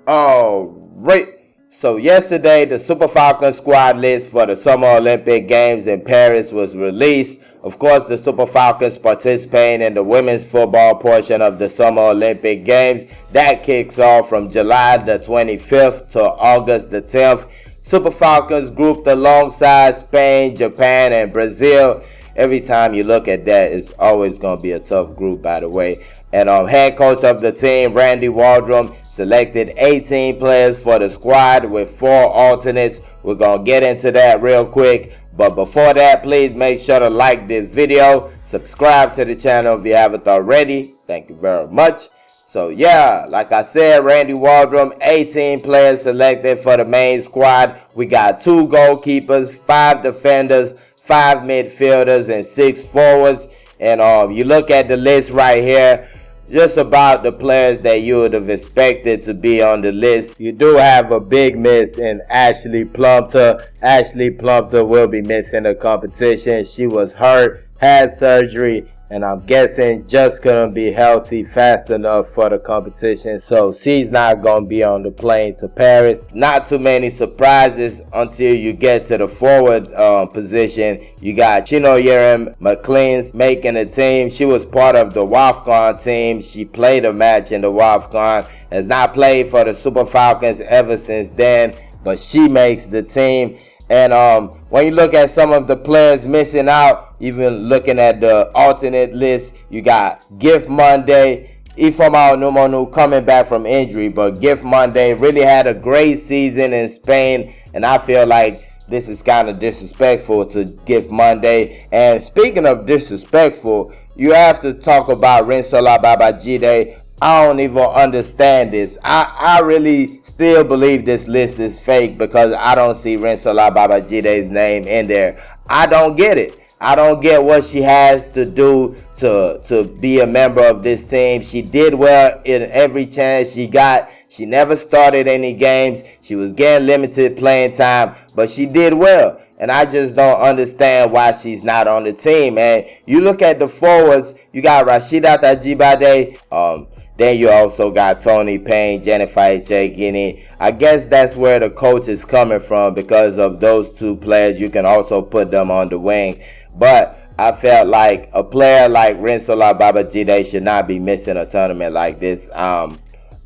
All right. So yesterday, the Super Falcons squad list for the Summer Olympic Games in Paris was released. Of course, the Super Falcons participating in the women's football portion of the Summer Olympic Games. That kicks off from July the 25th to August the 10th. Super Falcons grouped alongside Spain, Japan, and Brazil. Every time you look at that, it's always going to be a tough group, by the way. And head coach of the team, Randy Waldrum, selected 18 players for the squad with 4 alternates. We're going to get into that real quick. But before that, please make sure to like this video. Subscribe to the channel if you haven't already. Thank you very much. So yeah, like I said, Randy Waldrum, 18 players selected for the main squad. We got 2 goalkeepers, 5 defenders, 5 midfielders, and 6 forwards. And you look at the list right here, just about the players that you would have expected to be on the list. You do have a big miss in Ashleigh Plumptre. Ashleigh Plumptre will be missing the competition. She was hurt, had surgery, and I'm guessing just couldn't be healthy fast enough for the competition. So she's not going to be on the plane to Paris. Not too many surprises until you get to the forward position. You got Chinoyerim McLean's making the team. She was part of the WAFCON team. She played a match in the WAFCON. Has not played for the Super Falcons ever since then, but she makes the team. And when you look at some of the players missing out, even looking at the alternate list, you got Gift Monday, Ifeoma Onumonu coming back from injury, but Gift Monday really had a great season in Spain, and I feel like this is kind of disrespectful to Gift Monday. And speaking of disrespectful, you have to talk about Rinsola Babajide. I don't even understand this. I really still believe this list is fake because I don't see Rinsola Babajide's name in there. I don't get it. I don't get what she has to do to be a member of this team. She did well in every chance she got. She never started any games. She was getting limited playing time, but she did well. And I just don't understand why she's not on the team. And you look at the forwards, you got Rasheedat Ajibade. Then you also got Toni Payne, Jennifer Echegini. I guess that's where the coach is coming from because of those 2 players. You can also put them on the wing. But I felt like a player like Rinsola Babajide should not be missing a tournament like this. I'm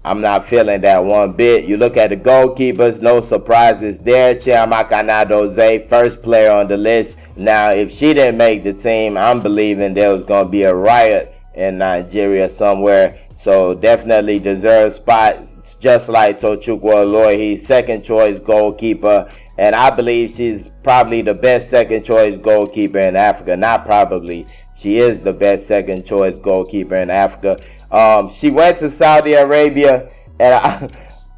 not feeling that one bit. You look at the goalkeepers, no surprises there. Chiamaka Nadozie, first player on the list. Now, if she didn't make the team, I'm believing there was going to be a riot in Nigeria somewhere. So definitely deserves spots, just like Tochukwu Oloihi, second choice goalkeeper. And I believe she's probably the best second choice goalkeeper in Africa. Not probably, she is the best second choice goalkeeper in Africa. She went to Saudi Arabia, and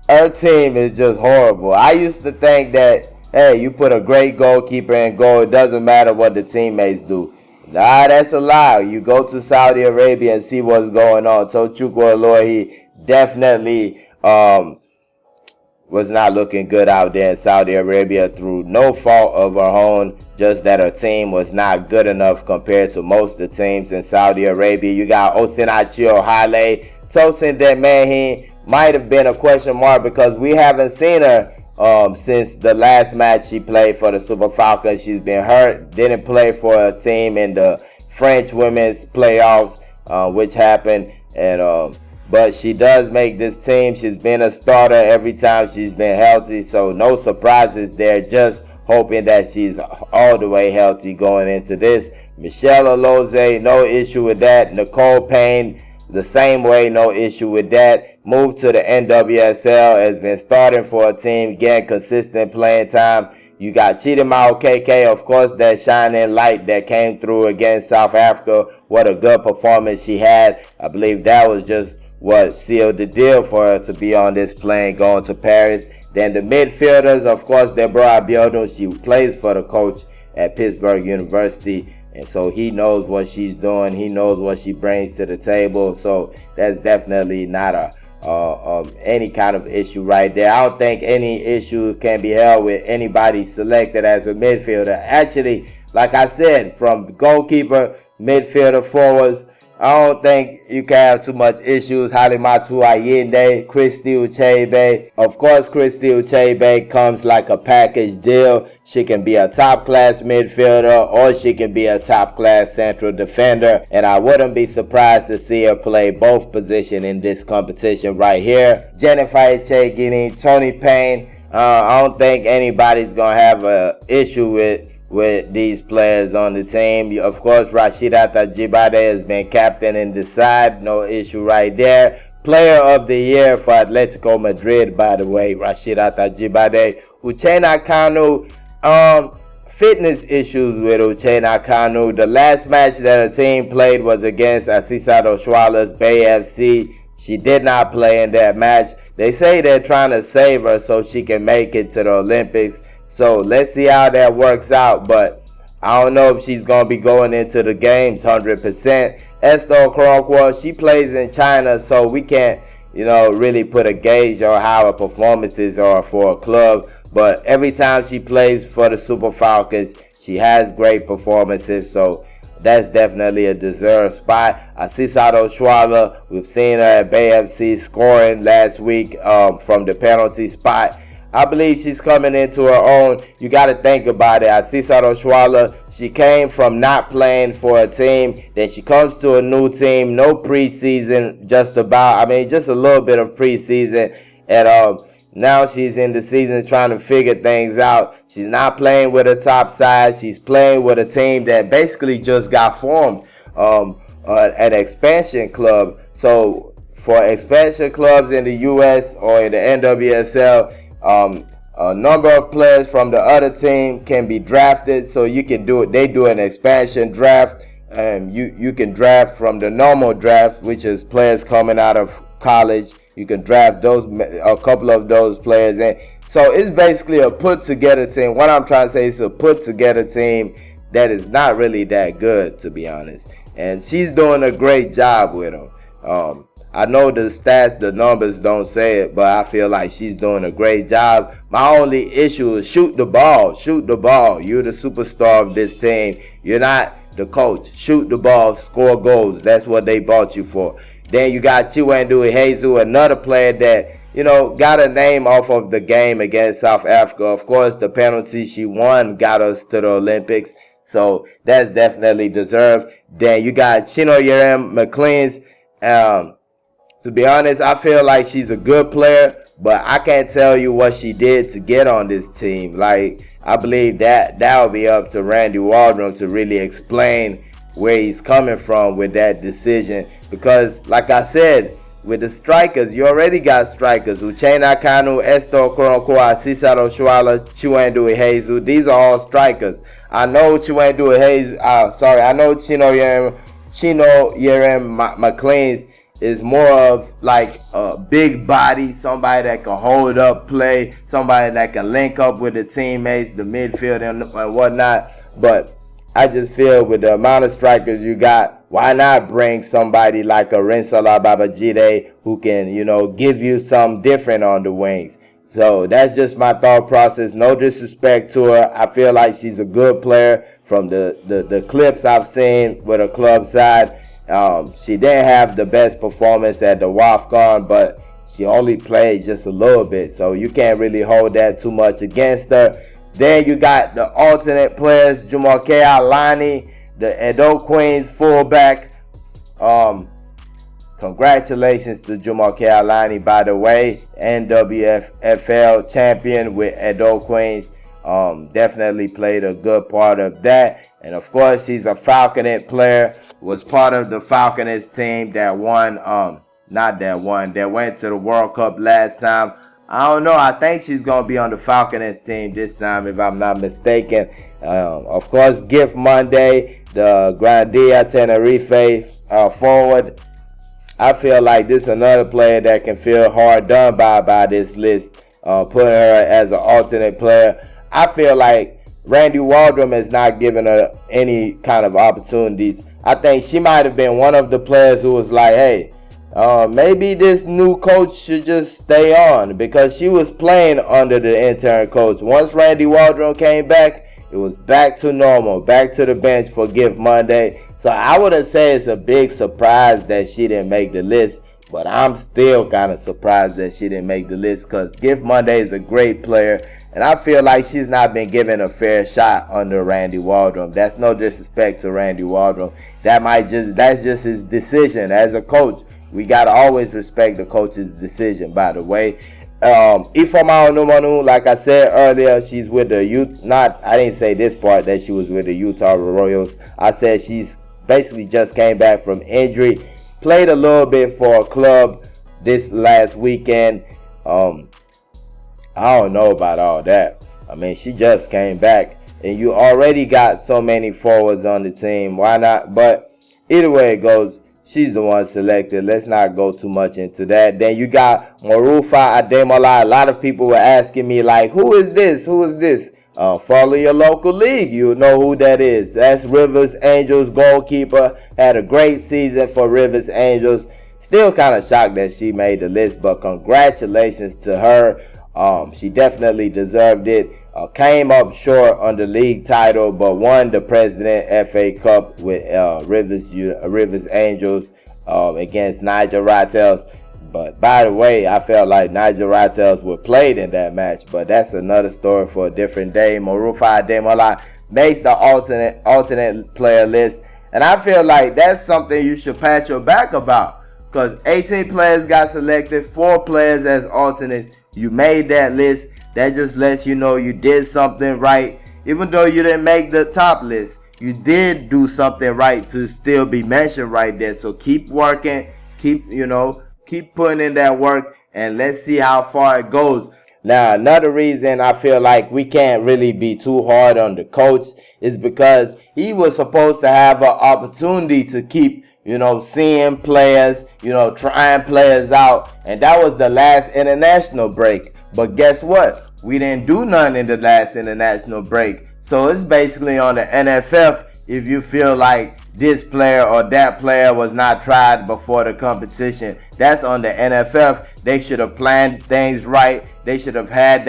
her team is just horrible. I used to think that, hey, you put a great goalkeeper in goal, it doesn't matter what the teammates do. Nah, that's a lie. You go to Saudi Arabia and see what's going on. Tochukwu Oloihi definitely was not looking good out there in Saudi Arabia through no fault of her own, just that her team was not good enough compared to most of the teams in Saudi Arabia. You got Osinachi Ohale. Tosin Demehin might have been a question mark because we haven't seen her since the last match she played for the Super Falcons. She's been hurt, didn't play for a team in the French women's playoffs, which happened, and but she does make this team. She's been a starter every time she's been healthy, so no surprises there. Just hoping that she's all the way healthy going into this. Michelle Alozie, no issue with that. Nicole Payne, the same way, no issue with that. Moved to the NWSL, has been starting for a team, getting consistent playing time. You got Chidima Okeke, of course, that shining light that came through against South Africa. What a good performance she had. I believe that was just what sealed the deal for her to be on this plane going to Paris. Then the midfielders, of course, Deborah Abiodun. She plays for the coach at Pittsburgh University. And so he knows what she's doing. He knows what she brings to the table. So that's definitely not any kind of issue right there. I don't think any issue can be held with anybody selected as a midfielder. Actually, like I said, from goalkeeper, midfielder, forwards, I don't think you can have too much issues. Halimatu Ayinde, Christy Uchebe. Of course, Christy Uchebe comes like a package deal. She can be a top-class midfielder or she can be a top-class central defender. And I wouldn't be surprised to see her play both positions in this competition right here. Jennifer Echegini, Tony Payne. I don't think anybody's going to have an issue with these players on the team. Of course, Rasheedat Ajibade has been captain in the side. No issue right there. Player of the year for Atletico Madrid, by the way, Rasheedat Ajibade. Uchenna Kanu, fitness issues with Uchenna Kanu. The last match that the team played was against Asisat Oshuala's Bay FC. She did not play in that match. They say they're trying to save her so she can make it to the Olympics. So let's see how that works out, but I don't know if she's going to be going into the games 100%. Esther Okoronkwo, she plays in China, so we can't, really put a gauge on how her performances are for a club. But every time she plays for the Super Falcons, she has great performances, so that's definitely a deserved spot. Asisat Oshuala, we've seen her at Bay FC scoring last week from the penalty spot. I believe she's coming into her own. You got to think about it. Asisat Oshuala, she came from not playing for a team. Then she comes to a new team. No preseason, just a little bit of preseason. And now she's in the season trying to figure things out. She's not playing with a top side. She's playing with a team that basically just got formed, an expansion club. So for expansion clubs in the U.S. or in the NWSL, a number of players from the other team can be drafted, so you can do it. They do an expansion draft, and you can draft from the normal draft, which is players coming out of college. You can draft a couple of those players in. So it's basically a put together team. What I'm trying to say is a put together team that is not really that good, to be honest. And she's doing a great job with them. I know the stats, the numbers don't say it, but I feel like she's doing a great job. My only issue is shoot the ball. Shoot the ball. You're the superstar of this team. You're not the coach. Shoot the ball, score goals. That's what they bought you for. Then you got Chiwendu Ihezu, another player that, got a name off of the game against South Africa. Of course, the penalty she won got us to the Olympics. So that's definitely deserved. Then you got Chinoyerem McLean's. To be honest, I feel like she's a good player, but I can't tell you what she did to get on this team. Like, I believe that will be up to Randy Waldrum to really explain where he's coming from with that decision. Because, like I said, with the strikers, you already got strikers. Uchenna Kanu, Esther Okoronkwo, Asisat Oshuala, Chiwendu Ihezu. These are all strikers. I know Chiwendu Ihezu. I know Chinoyerem McLean's is more of like a big body, somebody that can hold up play, somebody that can link up with the teammates, the midfield and whatnot. But I just feel with the amount of strikers you got, why not bring somebody like a Rinsola Babajide who can, give you something different on the wings. So that's just my thought process. No disrespect to her. I feel like she's a good player from the clips I've seen with her club side. She didn't have the best performance at the WAFCON, but she only played just a little bit, so you can't really hold that too much against her. Then you got the alternate players, Jumoke Alani, the Edo Queens fullback. Congratulations to Jumoke Alani, by the way, NWFL champion with Edo Queens. Definitely played a good part of that. And of course, she's a Falconet player, was part of the Falconets team that won, that went to the World Cup last time. I don't know. I think she's going to be on the Falconets team this time, if I'm not mistaken. Of course, Gift Monday, the Grandia Tenerife forward. I feel like this is another player that can feel hard done by this list, putting her as an alternate player. I feel like Randy Waldrum has not given her any kind of opportunities. I think she might have been one of the players who was like, hey, maybe this new coach should just stay on, because she was playing under the intern coach. Once Randy Waldrum came back, it was back to normal, back to the bench for Gift Monday. So I wouldn't say it's a big surprise that she didn't make the list, but I'm still kind of surprised that she didn't make the list because Gift Monday is a great player, and I feel like she's not been given a fair shot under Randy Waldrum. That's no disrespect to Randy Waldrum. That's just his decision as a coach. We gotta always respect the coach's decision, by the way. Ifeoma Onumonu, like I said earlier, she's with the youth. I didn't say this part that she was with the Utah Royals. I said she's basically just came back from injury. Played a little bit for a club this last weekend. I don't know about all that. I mean, she just came back, and you already got so many forwards on the team. Why not? But either way it goes, she's the one selected. Let's not go too much into that. Then you got Morufa Ademola. A lot of people were asking me, like, who is this? Who is this? Follow your local league. You know who that is. That's Rivers Angels goalkeeper. Had a great season for Rivers Angels. Still kind of shocked that she made the list, but congratulations to her. She definitely deserved it. Came up short on the league title, but won the President FA Cup with Rivers Angels against Naija Rattles. But by the way, I felt like Naija Rattles were played in that match, but that's another story for a different day. Morufa Ademola makes the alternate player list, and I feel like that's something you should pat your back about, because 18 players got selected, 4 players as alternates. You made that list. That just lets you know you did something right. Even though you didn't make the top list, you did do something right to still be mentioned right there. So keep working, keep putting in that work, and let's see how far it goes. Now, another reason I feel like we can't really be too hard on the coach is because he was supposed to have an opportunity to keep, seeing players, trying players out. And that was the last international break. But guess what? We didn't do none in the last international break. So it's basically on the NFF if you feel like this player or that player was not tried before the competition. That's on the NFF. They should have planned things right. They should have had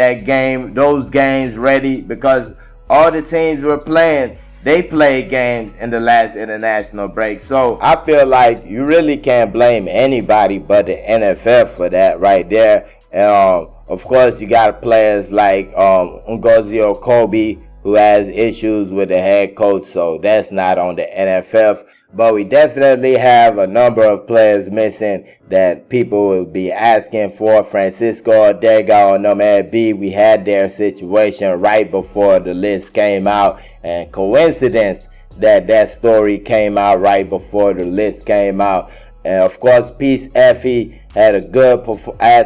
those games ready, because all the teams were playing, they played games in the last international break. So I feel like you really can't blame anybody but the NFF for that right there. Of course, you got players like Ngozi Okobi, who has issues with the head coach, so that's not on the NFF. But we definitely have a number of players missing that people will be asking for. Francisco Ortega or Nomad B, we had their situation right before the list came out, and coincidence that story came out right before the list came out. And of course, Peace Effie had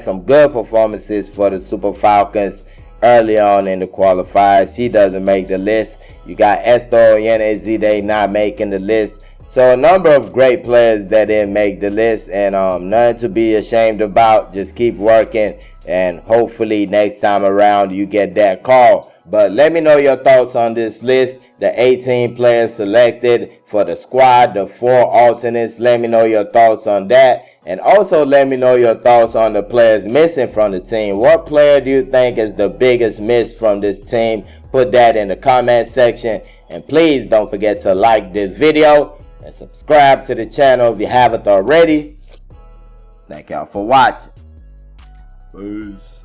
some good performances for the Super Falcons early on in the qualifiers. She doesn't make the list. You got Esther Yenezide not making the list. So a number of great players that didn't make the list, and nothing to be ashamed about. Just keep working, and hopefully next time around you get that call. But let me know your thoughts on this list. The 18 players selected for the squad, the 4 alternates. Let me know your thoughts on that. And also let me know your thoughts on the players missing from the team. What player do you think is the biggest miss from this team? Put that in the comment section. And please don't forget to like this video and subscribe to the channel if you haven't already. Thank y'all for watching. Peace.